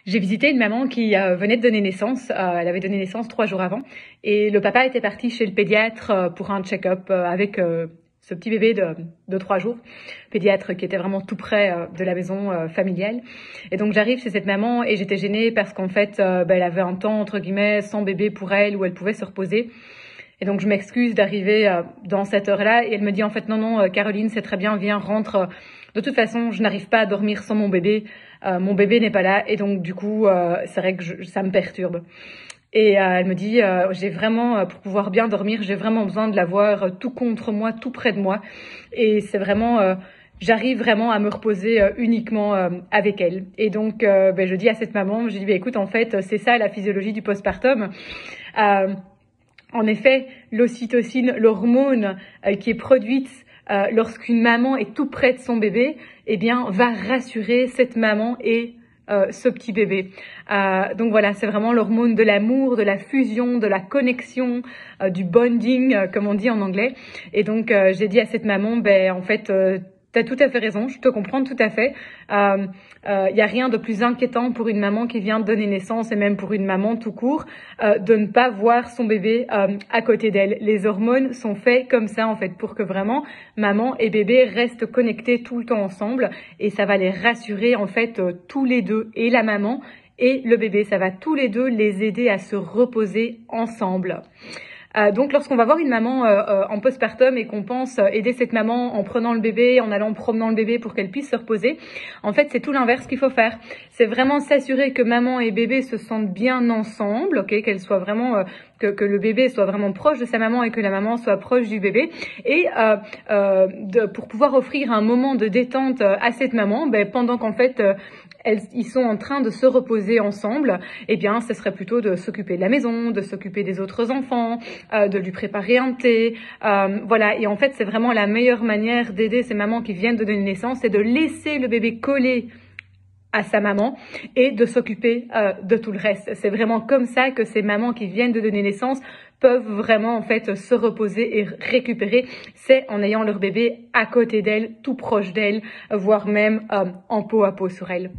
J'ai visité une maman qui venait de donner naissance. Elle avait donné naissance 3 jours avant. Et le papa était parti chez le pédiatre pour un check-up avec ce petit bébé de 3 jours. Pédiatre qui était vraiment tout près de la maison familiale. Et donc j'arrive chez cette maman et j'étais gênée parce qu'en fait, elle avait un temps, entre guillemets, sans bébé pour elle où elle pouvait se reposer. Et donc je m'excuse d'arriver dans cette heure-là. Et elle me dit en fait, non, Caroline, c'est très bien, viens, rentre. De toute façon, je n'arrive pas à dormir sans mon bébé. Mon bébé n'est pas là et donc du coup, c'est vrai que ça me perturbe. Et elle me dit, j'ai vraiment, pour pouvoir bien dormir, j'ai vraiment besoin de l'avoir tout contre moi, tout près de moi. Et c'est vraiment, j'arrive vraiment à me reposer uniquement avec elle. Et donc, je dis à cette maman, je dis, écoute, en fait, c'est ça la physiologie du postpartum. En effet, l'ocytocine, l'hormone qui est produite lorsqu'une maman est tout près de son bébé, eh bien, va rassurer cette maman et ce petit bébé. Donc voilà, c'est vraiment l'hormone de l'amour, de la fusion, de la connexion, du bonding, comme on dit en anglais. Et donc, j'ai dit à cette maman, en fait, t'as tout à fait raison, je te comprends tout à fait. Y a rien de plus inquiétant pour une maman qui vient de donner naissance et même pour une maman tout court de ne pas voir son bébé à côté d'elle. Les hormones sont faites comme ça en fait pour que vraiment maman et bébé restent connectés tout le temps ensemble et ça va les rassurer en fait tous les deux, et la maman et le bébé. Ça va tous les deux les aider à se reposer ensemble. Donc lorsqu'on va voir une maman en postpartum et qu'on pense aider cette maman en prenant le bébé, en allant promenant le bébé pour qu'elle puisse se reposer, en fait c'est tout l'inverse qu'il faut faire. C'est vraiment s'assurer que maman et bébé se sentent bien ensemble, ok, qu'elle soit vraiment que le bébé soit vraiment proche de sa maman et que la maman soit proche du bébé, et pour pouvoir offrir un moment de détente à cette maman, pendant qu'en fait ils sont en train de se reposer ensemble, eh bien, ce serait plutôt de s'occuper de la maison, de s'occuper des autres enfants, de lui préparer un thé, voilà. Et en fait, c'est vraiment la meilleure manière d'aider ces mamans qui viennent de donner naissance, c'est de laisser le bébé collé à sa maman et de s'occuper de tout le reste. C'est vraiment comme ça que ces mamans qui viennent de donner naissance peuvent vraiment en fait se reposer et récupérer. C'est en ayant leur bébé à côté d'elles, tout proche d'elles, voire même en peau à peau sur elles.